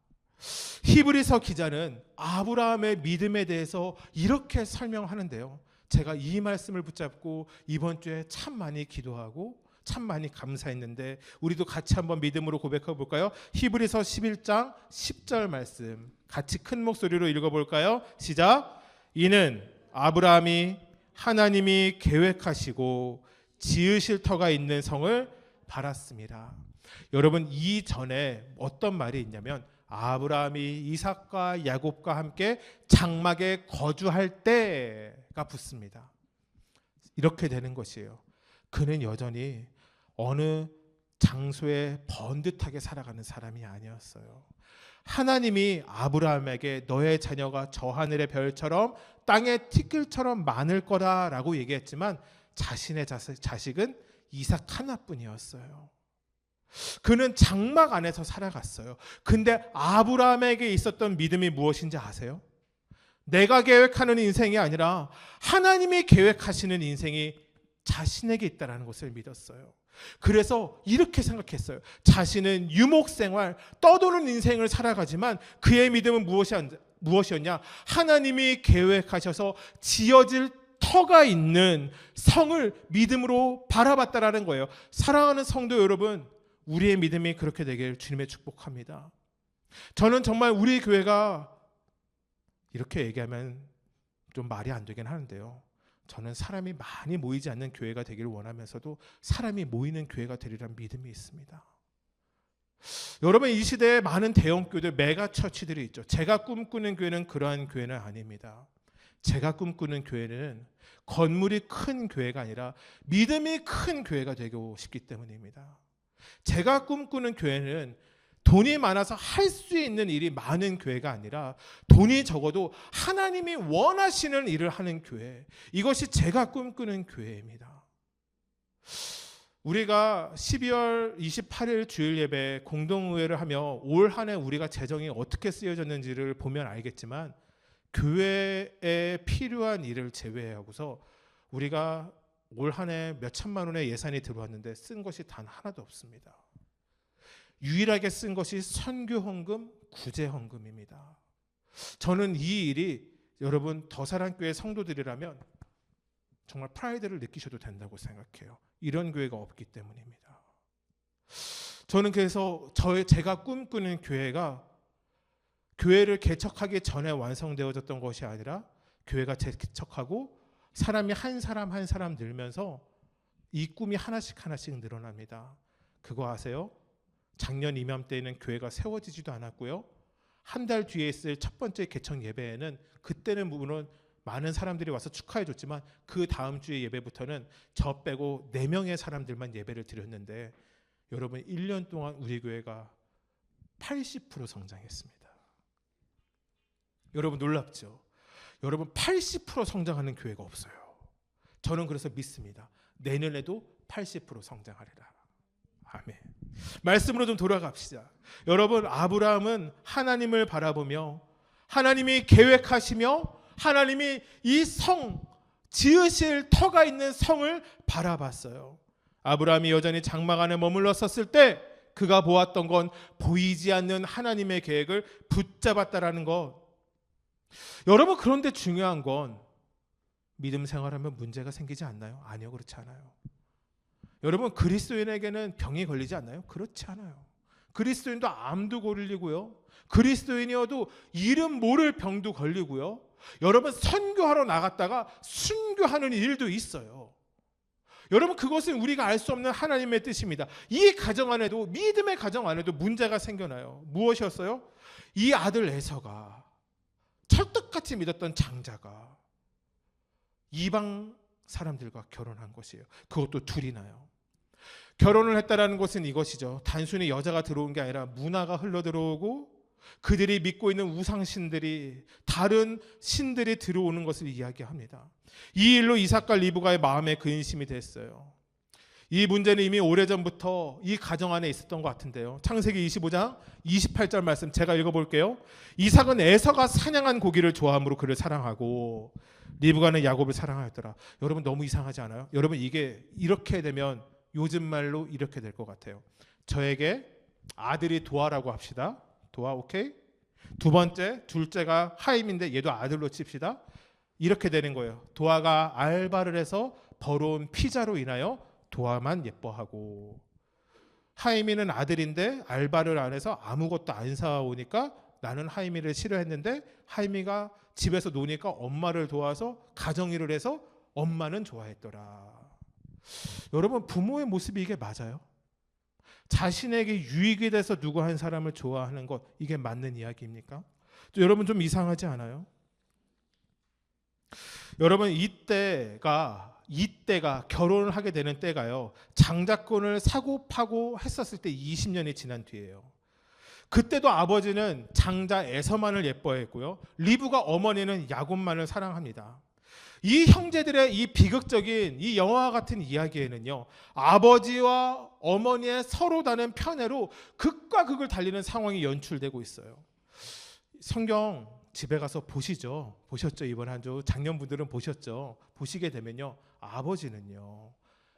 히브리서 기자는 아브라함의 믿음에 대해서 이렇게 설명하는데요. 제가 이 말씀을 붙잡고 이번 주에 참 많이 기도하고 참 많이 감사했는데 우리도 같이 한번 믿음으로 고백해 볼까요? 히브리서 11장 10절 말씀 같이 큰 목소리로 읽어볼까요? 시작. 이는 아브라함이 하나님이 계획하시고 지으실 터가 있는 성을 바랐습니다. 여러분, 이전에 어떤 말이 있냐면 아브라함이 이삭과 야곱과 함께 장막에 거주할 때가 붙습니다. 이렇게 되는 것이에요. 그는 여전히 어느 장소에 번듯하게 살아가는 사람이 아니었어요. 하나님이 아브라함에게 너의 자녀가 저 하늘의 별처럼 땅의 티끌처럼 많을 거다라고 얘기했지만 자신의 자식은 이삭 하나뿐이었어요. 그는 장막 안에서 살아갔어요. 근데 아브라함에게 있었던 믿음이 무엇인지 아세요? 내가 계획하는 인생이 아니라 하나님이 계획하시는 인생이 자신에게 있다는 것을 믿었어요. 그래서 이렇게 생각했어요. 자신은 유목생활, 떠도는 인생을 살아가지만 그의 믿음은 무엇이었냐? 하나님이 계획하셔서 지어질 터가 있는 성을 믿음으로 바라봤다라는 거예요. 사랑하는 성도 여러분, 우리의 믿음이 그렇게 되길 주님의 축복합니다. 저는 정말 우리 교회가 이렇게 얘기하면 좀 말이 안 되긴 하는데요. 저는 사람이 많이 모이지 않는 교회가 되기를 원하면서도 사람이 모이는 교회가 되리라는 믿음이 있습니다. 여러분, 이 시대에 많은 대형교회들, 메가처치들이 있죠. 제가 꿈꾸는 교회는 그러한 교회는 아닙니다. 제가 꿈꾸는 교회는 건물이 큰 교회가 아니라 믿음이 큰 교회가 되고 싶기 때문입니다. 제가 꿈꾸는 교회는 돈이 많아서 할 수 있는 일이 많은 교회가 아니라 돈이 적어도 하나님이 원하시는 일을 하는 교회, 이것이 제가 꿈꾸는 교회입니다. 우리가 12월 28일 주일 예배 공동의회를 하며 올 한 해 우리가 재정이 어떻게 쓰여졌는지를 보면 알겠지만 교회에 필요한 일을 제외하고서 우리가 올 한 해 몇 천만 원의 예산이 들어왔는데 쓴 것이 단 하나도 없습니다. 유일하게 쓴 것이 선교헌금, 구제헌금입니다. 저는 이 일이 여러분 더사랑교회 성도들이라면 정말 프라이드를 느끼셔도 된다고 생각해요. 이런 교회가 없기 때문입니다. 저는 그래서 제가 꿈꾸는 교회가 교회를 개척하기 전에 완성되어졌던 것이 아니라 교회가 개척하고 사람이 한 사람 한 사람 늘면서 이 꿈이 하나씩 늘어납니다. 그거 아세요? 작년 이맘때에는 교회가 세워지지도 않았고요. 한 달 뒤에 있을 첫 번째 개척 예배에는 그때는 물론 많은 사람들이 와서 축하해 줬지만 그 다음 주의 예배부터는 저 빼고 4명의 사람들만 예배를 드렸는데 여러분 1년 동안 우리 교회가 80% 성장했습니다. 여러분 놀랍죠? 여러분 80% 성장하는 교회가 없어요. 저는 그래서 믿습니다. 내년에도 80% 성장하리라. 아멘. 말씀으로 좀 돌아갑시다. 여러분, 아브라함은 하나님을 바라보며 하나님이 계획하시며 하나님이 이 성, 지으실 터가 있는 성을 바라봤어요. 아브라함이 여전히 장막 안에 머물렀었을 때 그가 보았던 건 보이지 않는 하나님의 계획을 붙잡았다라는 것. 여러분, 그런데 중요한 건 믿음 생활하면 문제가 생기지 않나요? 아니요, 그렇지 않아요. 여러분, 그리스도인에게는 병이 걸리지 않나요? 그렇지 않아요. 그리스도인도 암도 걸리고요. 그리스도인이어도 이름 모를 병도 걸리고요. 여러분, 선교하러 나갔다가 순교하는 일도 있어요. 여러분, 그것은 우리가 알 수 없는 하나님의 뜻입니다. 이 가정 안에도, 믿음의 가정 안에도 문제가 생겨나요. 무엇이었어요? 이 아들 에서가 철떡같이 믿었던 장자가 이방 사람들과 결혼한 것이에요. 그것도 둘이나요. 결혼을 했다라는 것은 이것이죠. 단순히 여자가 들어온 게 아니라 문화가 흘러들어오고 그들이 믿고 있는 우상신들이, 다른 신들이 들어오는 것을 이야기합니다. 이 일로 이삭과 리브가의 마음에 근심이 됐어요. 이 문제는 이미 오래전부터 이 가정 안에 있었던 것 같은데요. 창세기 25장 28절 말씀 제가 읽어볼게요. 이삭은 에서가 사냥한 고기를 좋아함으로 그를 사랑하고 리브가는 야곱을 사랑하였더라. 여러분 너무 이상하지 않아요? 여러분 이게 이렇게 되면 요즘 말로 이렇게 될 것 같아요. 저에게 아들이 도아라고 합시다. 도아 오케이? 두 번째 둘째가 하임인데 얘도 아들로 칩시다. 이렇게 되는 거예요. 도아가 알바를 해서 벌어온 피자로 인하여 도아만 예뻐하고, 하임이는 아들인데 알바를 안 해서 아무것도 안 사오니까 나는 하임이를 싫어했는데 하임이가 집에서 노니까 엄마를 도와서 가정일을 해서 엄마는 좋아했더라. 여러분 부모의 모습이 이게 맞아요? 자신에게 유익이 돼서 누구 한 사람을 좋아하는 것, 이게 맞는 이야기입니까? 여러분 좀 이상하지 않아요? 여러분 이때가 결혼을 하게 되는 때가요, 장자권을 사고 파고 했었을 때 20년이 지난 뒤에요. 그때도 아버지는 장자 에서만을 예뻐했고요, 리브가 어머니는 야곱만을 사랑합니다. 이 형제들의 이 비극적인 이 영화와 같은 이야기에는요, 아버지와 어머니의 서로 다른 편애로 극과 극을 달리는 상황이 연출되고 있어요. 성경 집에 가서 보셨죠? 이번 한 주 작년분들은 보셨죠? 보시게 되면요, 아버지는요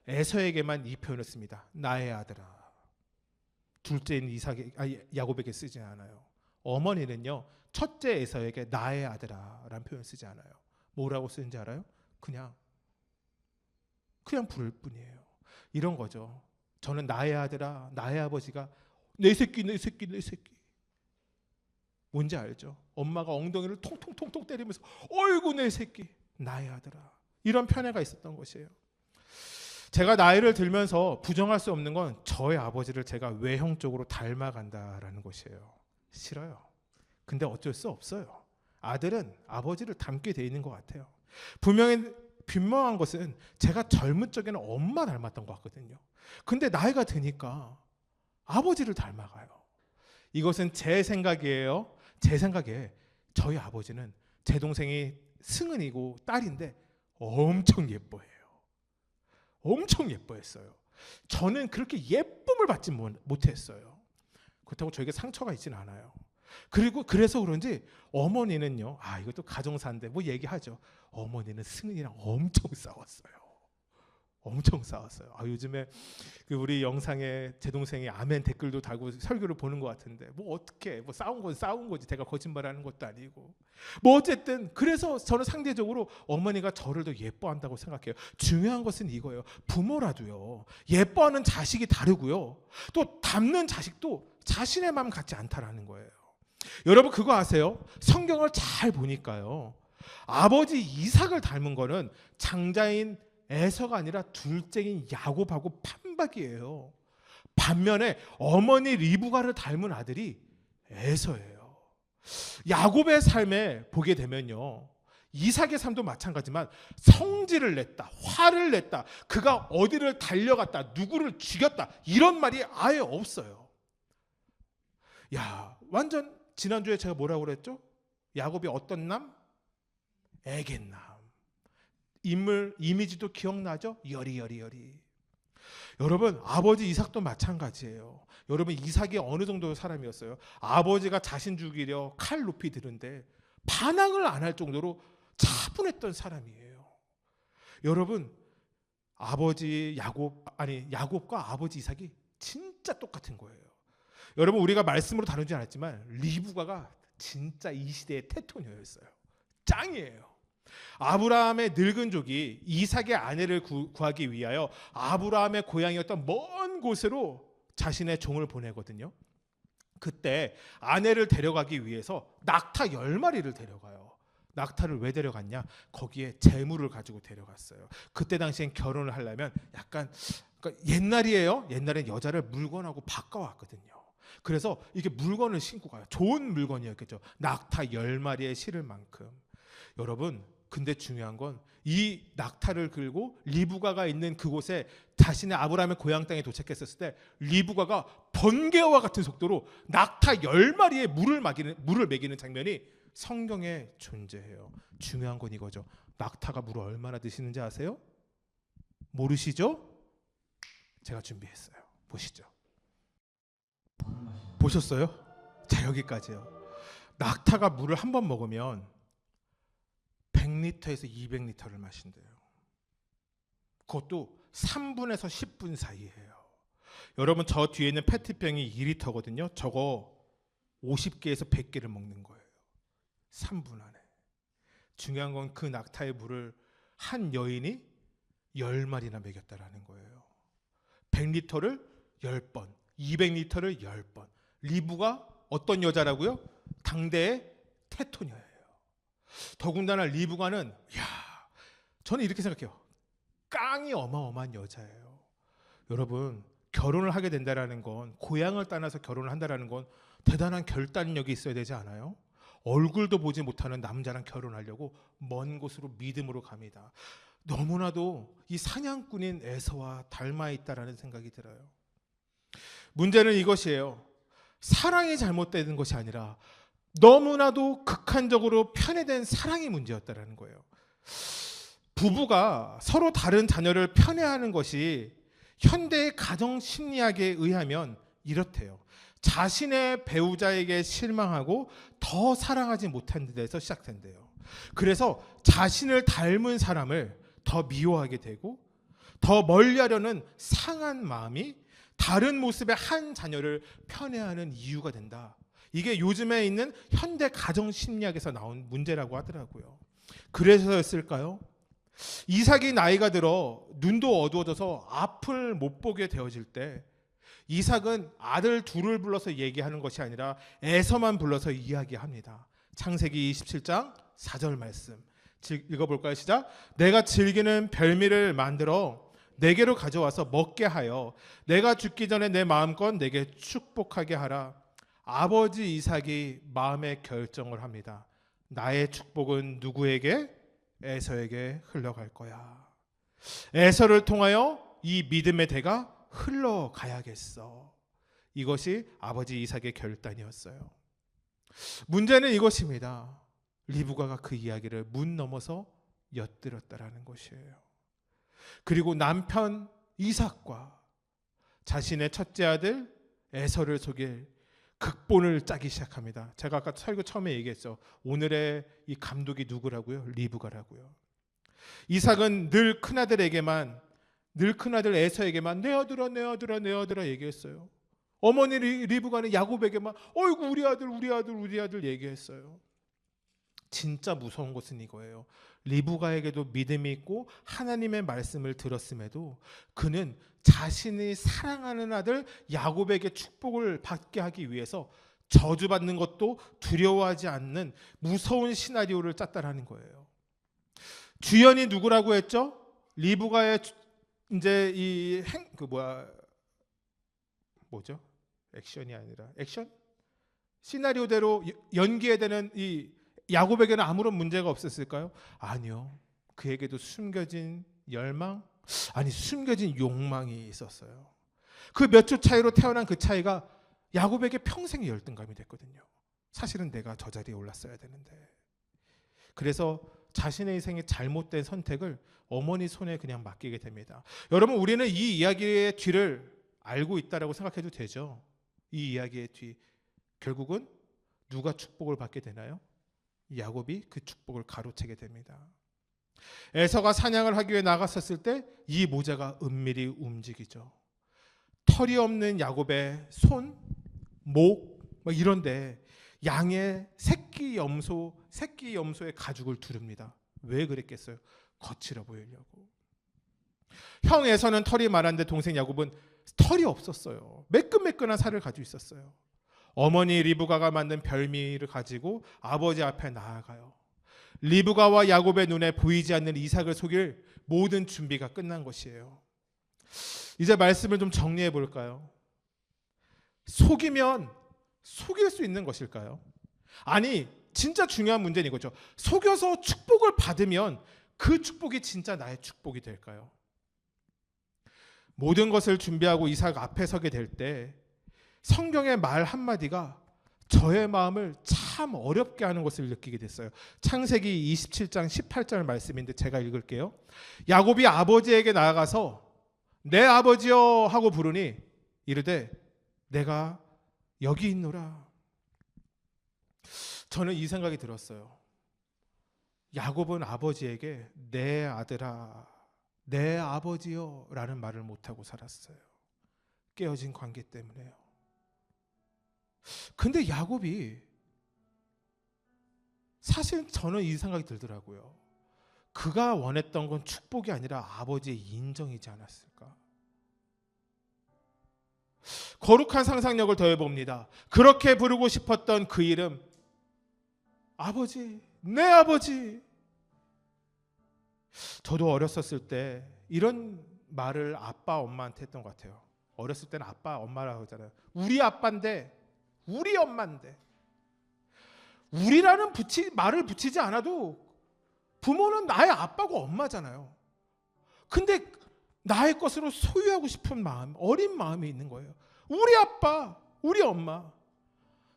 에서에게만 이 표현을 씁니다. 나의 아들아. 둘째인 야곱에게 쓰지 않아요. 어머니는요 첫째 에서에게 나의 아들아 라는 표현을 쓰지 않아요. 뭐라고 쓰는지 알아요? 그냥 부를 뿐이에요. 이런 거죠. 저는 나의 아들아, 나의 아버지가 내 새끼 뭔지 알죠? 엄마가 엉덩이를 통통통통 때리면서 어이구 내 새끼, 나의 아들아, 이런 편애가 있었던 것이에요. 제가 나이를 들면서 부정할 수 없는 건 저의 아버지를 제가 외형적으로 닮아간다라는 것이에요. 싫어요. 근데 어쩔 수 없어요. 아들은 아버지를 닮게 돼 있는 것 같아요. 분명한 것은 제가 젊은 적에는 엄마 닮았던 것 같거든요. 근데 나이가 드니까 아버지를 닮아가요. 이것은 제 생각이에요. 제 생각에 저희 아버지는 제 동생이 승은이고 딸인데 엄청 예뻐해요. 엄청 예뻐했어요. 저는 그렇게 예쁨을 받지 못했어요. 그렇다고 저에게 상처가 있지는 않아요. 그리고 그래서 그런지 어머니는요, 이것도 가정사인데 뭐 얘기하죠. 어머니는 승은이랑 엄청 싸웠어요. 요즘에 우리 영상에 제 동생이 아멘 댓글도 달고 설교를 보는 것 같은데, 뭐 어떻게 싸운 건 싸운 거지, 제가 거짓말하는 것도 아니고, 뭐 어쨌든 그래서 저는 상대적으로 어머니가 저를 더 예뻐한다고 생각해요. 중요한 것은 이거예요. 부모라도요 예뻐하는 자식이 다르고요, 또 닮는 자식도 자신의 마음 같지 않다라는 거예요. 여러분 그거 아세요? 성경을 잘 보니까요, 아버지 이삭을 닮은 거는 장자인 에서가 아니라 둘째인 야곱하고 판박이에요. 반면에 어머니 리브가를 닮은 아들이 에서예요. 야곱의 삶에 보게 되면요, 이삭의 삶도 마찬가지지만 성질을 냈다, 화를 냈다, 그가 어디를 달려갔다, 누구를 죽였다, 이런 말이 아예 없어요. 완전 지난주에 제가 뭐라고 그랬죠? 야곱이 어떤 남? 애견남. 인물 이미지도 기억나죠? 여리. 여러분 아버지 이삭도 마찬가지예요. 여러분 이삭이 어느 정도의 사람이었어요? 아버지가 자신 죽이려 칼 높이 드는데 반항을 안 할 정도로 차분했던 사람이에요. 여러분 야곱과 아버지 이삭이 진짜 똑같은 거예요. 여러분 우리가 말씀으로 다루지 않았지만 리브가가 진짜 이 시대의 테토녀였어요. 짱이에요. 아브라함의 늙은 족이 이삭의 아내를 구하기 위하여 아브라함의 고향이었던 먼 곳으로 자신의 종을 보내거든요. 그때 아내를 데려가기 위해서 낙타 10마리를 데려가요. 낙타를 왜 데려갔냐? 거기에 재물을 가지고 데려갔어요. 그때 당시엔 결혼을 하려면 약간 옛날이에요. 옛날엔 여자를 물건하고 바꿔왔거든요. 그래서 이게 물건을 신고 가요. 좋은 물건이었겠죠. 낙타 10마리에 실을 만큼. 여러분 근데 중요한 건 이 낙타를 끌고 리브가가 있는 그곳에 자신의 아브라함의 고향 땅에 도착했었을 때 리브가가 번개와 같은 속도로 낙타 10마리에 물을 먹이는 장면이 성경에 존재해요. 중요한 건 이거죠. 낙타가 물을 얼마나 드시는지 아세요? 모르시죠? 제가 준비했어요. 보시죠. 보셨어요? 자, 여기까지요. 낙타가 물을 한 번 먹으면 100리터에서 200리터를 마신대요. 그것도 3분에서 10분 사이에요. 여러분, 저 뒤에 있는 페트병이 2리터거든요. 저거 50개에서 100개를 먹는 거예요. 3분 안에. 중요한 건 그 낙타의 물을 한 여인이 10마리나 먹였다라는 거예요. 100리터를 10번, 200리터를 10번. 리브가 어떤 여자라고요? 당대의 테토녀예요. 더군다나 리브가는, 저는 이렇게 생각해요. 깡이 어마어마한 여자예요. 여러분, 결혼을 하게 된다라는 건, 고향을 떠나서 결혼을 한다라는 건 대단한 결단력이 있어야 되지 않아요? 얼굴도 보지 못하는 남자랑 결혼하려고 먼 곳으로 믿음으로 갑니다. 너무나도 이 사냥꾼인 에서와 닮아 있다라는 생각이 들어요. 문제는 이것이에요. 사랑이 잘못된 것이 아니라 너무나도 극한적으로 편애된 사랑이 문제였다라는 거예요. 부부가 서로 다른 자녀를 편애하는 것이 현대의 가정 심리학에 의하면 이렇대요. 자신의 배우자에게 실망하고 더 사랑하지 못한 데서 시작된대요. 그래서 자신을 닮은 사람을 더 미워하게 되고 더 멀리하려는 상한 마음이 다른 모습의 한 자녀를 편애하는 이유가 된다. 이게 요즘에 있는 현대 가정 심리학에서 나온 문제라고 하더라고요. 그래서였을까요? 이삭이 나이가 들어 눈도 어두워져서 앞을 못 보게 되어질 때 이삭은 아들 둘을 불러서 얘기하는 것이 아니라 에서만 불러서 이야기합니다. 창세기 27장 4절 말씀 읽어볼까요? 시작. 내가 즐기는 별미를 만들어 내게로 가져와서 먹게 하여 내가 죽기 전에 내 마음껏 내게 축복하게 하라. 아버지 이삭이 마음의 결정을 합니다. 나의 축복은 누구에게? 에서에게 흘러갈 거야. 에서를 통하여 이 믿음의 대가 흘러가야겠어. 이것이 아버지 이삭의 결단이었어요. 문제는 이것입니다. 리브가가 그 이야기를 문 넘어서 엿들었다라는 것이에요. 그리고 남편 이삭과 자신의 첫째 아들 에서를 속일 극본을 짜기 시작합니다. 제가 아까 설교 처음에 얘기했죠. 오늘의 이 감독이 누구라고요? 리브가라고요. 이삭은 늘 큰아들에게만, 늘 큰아들 에서에게만 내 아들아 내 아들아 내 아들아 얘기했어요. 어머니 리브가는 야곱에게만 어이구 우리 아들 우리 아들 우리 아들 얘기했어요. 진짜 무서운 것은 이거예요. 리브가에게도 믿음이 있고 하나님의 말씀을 들었음에도 그는 자신이 사랑하는 아들 야곱에게 축복을 받게 하기 위해서 저주받는 것도 두려워하지 않는 무서운 시나리오를 짰다라는 거예요. 주연이 누구라고 했죠? 리브가의 이제 이 뭐죠? 액션이 아니라 액션? 시나리오대로 연기해야 되는 이 야곱에게는 아무런 문제가 없었을까요? 아니요. 그에게도 숨겨진 열망, 아니 숨겨진 욕망이 있었어요. 그 몇 주 차이로 태어난 그 차이가 야곱에게 평생의 열등감이 됐거든요. 사실은 내가 저 자리에 올랐어야 되는데. 그래서 자신의 인생의 잘못된 선택을 어머니 손에 그냥 맡기게 됩니다. 여러분, 우리는 이 이야기의 뒤를 알고 있다라고 생각해도 되죠. 이 이야기의 뒤, 결국은 누가 축복을 받게 되나요? 야곱이 그 축복을 가로채게 됩니다. 에서가 사냥을 하기 위해 나갔었을 때 이 모자가 은밀히 움직이죠. 털이 없는 야곱의 손, 목 이런데 양의 새끼 염소의 가죽을 두릅니다. 왜 그랬겠어요? 거칠어 보이려고. 형 에서는 털이 많았는데 동생 야곱은 털이 없었어요. 매끈매끈한 살을 가지고 있었어요. 어머니 리브가가 만든 별미를 가지고 아버지 앞에 나아가요. 리브가와 야곱의 눈에 보이지 않는 이삭을 속일 모든 준비가 끝난 것이에요. 이제 말씀을 좀 정리해 볼까요? 속이면 속일 수 있는 것일까요? 아니, 진짜 중요한 문제는 이거죠. 속여서 축복을 받으면 그 축복이 진짜 나의 축복이 될까요? 모든 것을 준비하고 이삭 앞에 서게 될 때 성경의 말 한마디가 저의 마음을 참 어렵게 하는 것을 느끼게 됐어요. 창세기 27장 18절 말씀인데 제가 읽을게요. 야곱이 아버지에게 나아가서 내 아버지여 하고 부르니 이르되 내가 여기 있노라. 저는 이 생각이 들었어요. 야곱은 아버지에게 내 아들아, 내 아버지여 라는 말을 못하고 살았어요. 깨어진 관계 때문에요. 근데 야곱이, 사실 저는 이 생각이 들더라고요. 그가 원했던 건 축복이 아니라 아버지의 인정이지 않았을까. 거룩한 상상력을 더해봅니다. 그렇게 부르고 싶었던 그 이름, 아버지, 내 아버지. 저도 어렸었을 때 이런 말을 아빠 엄마한테 했던 것 같아요. 어렸을 때는 아빠 엄마라고 하잖아요. 우리 아빠인데, 우리 엄마인데. 우리라는 말을 붙이지 않아도 부모는 나의 아빠고 엄마잖아요. 근데 나의 것으로 소유하고 싶은 마음, 어린 마음이 있는 거예요. 우리 아빠, 우리 엄마.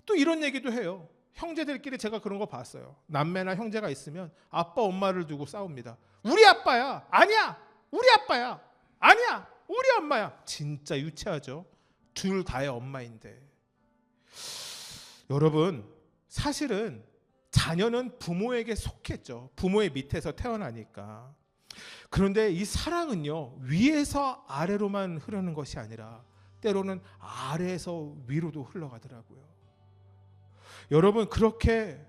또 이런 얘기도 해요. 형제들끼리 제가 그런 거 봤어요. 남매나 형제가 있으면 아빠 엄마를 두고 싸웁니다. 우리 아빠야. 아니야. 우리 아빠야. 아니야. 우리 엄마야. 진짜 유치하죠. 둘 다의 엄마인데. 여러분, 사실은 자녀는 부모에게 속했죠. 부모의 밑에서 태어나니까. 그런데 이 사랑은요, 위에서 아래로만 흐르는 것이 아니라 때로는 아래에서 위로도 흘러가더라고요. 여러분, 그렇게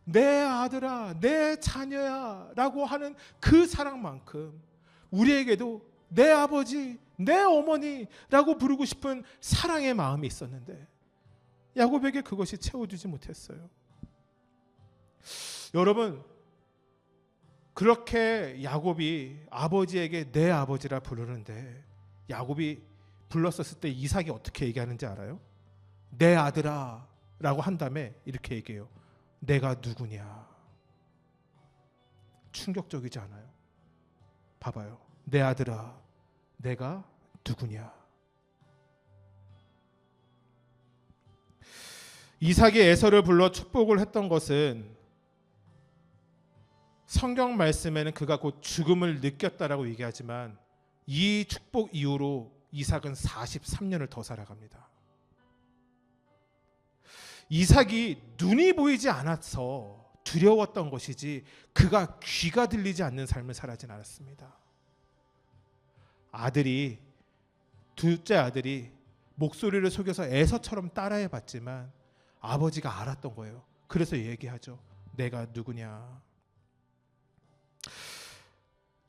내 아들아, 내 자녀야 라고 하는 그 사랑만큼 우리에게도 내 아버지, 내 어머니 라고 부르고 싶은 사랑의 마음이 있었는데 야곱에게 그것이 채워주지 못했어요. 여러분, 그렇게 야곱이 아버지에게 내 아버지라 부르는데 야곱이 불렀었을 때 이삭이 어떻게 얘기하는지 알아요? 내 아들아 라고 한 다음에 이렇게 얘기해요. 내가 누구냐. 충격적이지 않아요? 봐봐요. 내 아들아, 내가 누구냐. 이삭이 에서를 불러 축복을 했던 것은 성경 말씀에는 그가 곧 죽음을 느꼈다라고 얘기하지만 이 축복 이후로 이삭은 43년을 더 살아갑니다. 이삭이 눈이 보이지 않아서 두려웠던 것이지 그가 귀가 들리지 않는 삶을 살아진 않았습니다. 둘째 아들이 목소리를 속여서 에서처럼 따라해봤지만 아버지가 알았던 거예요. 그래서 얘기하죠. 내가 누구냐.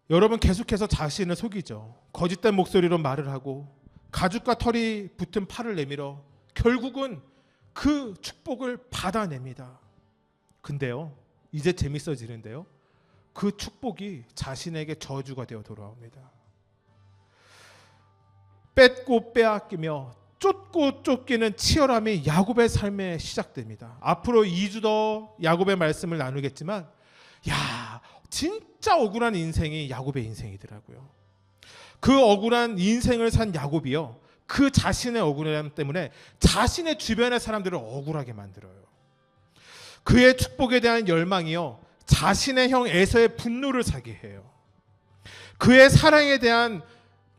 여러분, 계속해서 자신을 속이죠. 거짓된 목소리로 말을 하고 가죽과 털이 붙은 팔을 내밀어 결국은 그 축복을 받아냅니다. 근데요, 이제 재밌어지는데요. 그 축복이 자신에게 저주가 되어 돌아옵니다. 뺏고 빼앗기며 쫓고 쫓기는 치열함이 야곱의 삶에 시작됩니다. 앞으로 2주 더 야곱의 말씀을 나누겠지만 진짜 억울한 인생이 야곱의 인생이더라고요. 그 억울한 인생을 산 야곱이요, 그 자신의 억울함 때문에 자신의 주변의 사람들을 억울하게 만들어요. 그의 축복에 대한 열망이요, 자신의 형 에서의 분노를 사게 해요. 그의 사랑에 대한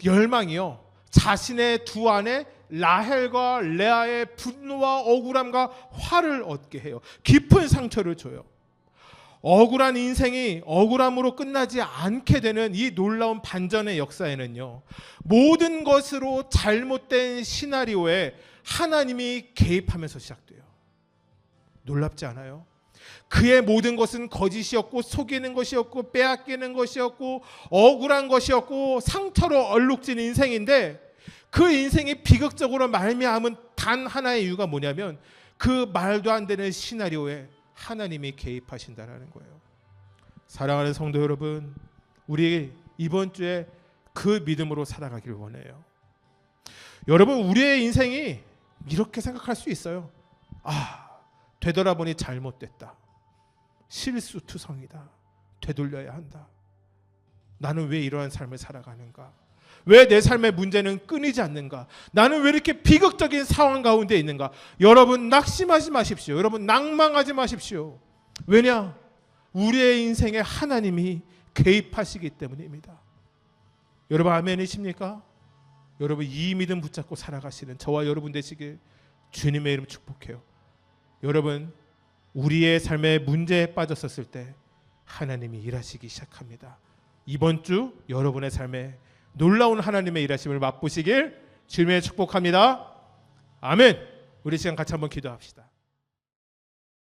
열망이요, 자신의 두 아내 라헬과 레아의 분노와 억울함과 화를 얻게 해요. 깊은 상처를 줘요. 억울한 인생이 억울함으로 끝나지 않게 되는 이 놀라운 반전의 역사에는요, 모든 것으로 잘못된 시나리오에 하나님이 개입하면서 시작돼요. 놀랍지 않아요? 그의 모든 것은 거짓이었고 속이는 것이었고 빼앗기는 것이었고 억울한 것이었고 상처로 얼룩진 인생인데, 그 인생이 비극적으로 말미암은 단 하나의 이유가 뭐냐면 그 말도 안 되는 시나리오에 하나님이 개입하신다라는 거예요. 사랑하는 성도 여러분, 우리 이번 주에 그 믿음으로 살아가길 원해요. 여러분, 우리의 인생이 이렇게 생각할 수 있어요. 되돌아보니 잘못됐다. 실수투성이다. 되돌려야 한다. 나는 왜 이러한 삶을 살아가는가? 왜 내 삶의 문제는 끊이지 않는가? 나는 왜 이렇게 비극적인 상황 가운데 있는가? 여러분, 낙심하지 마십시오. 여러분, 낭망하지 마십시오. 왜냐? 우리의 인생에 하나님이 개입하시기 때문입니다. 여러분, 아멘이십니까? 여러분 이 믿음 붙잡고 살아가시는 저와 여러분 되시길 주님의 이름 축복해요. 여러분 우리의 삶에 문제에 빠졌었을 때 하나님이 일하시기 시작합니다. 이번 주 여러분의 삶에 놀라운 하나님의 일하심을 맛보시길 주님의 축복합니다. 아멘. 우리 시간 같이 한번 기도합시다.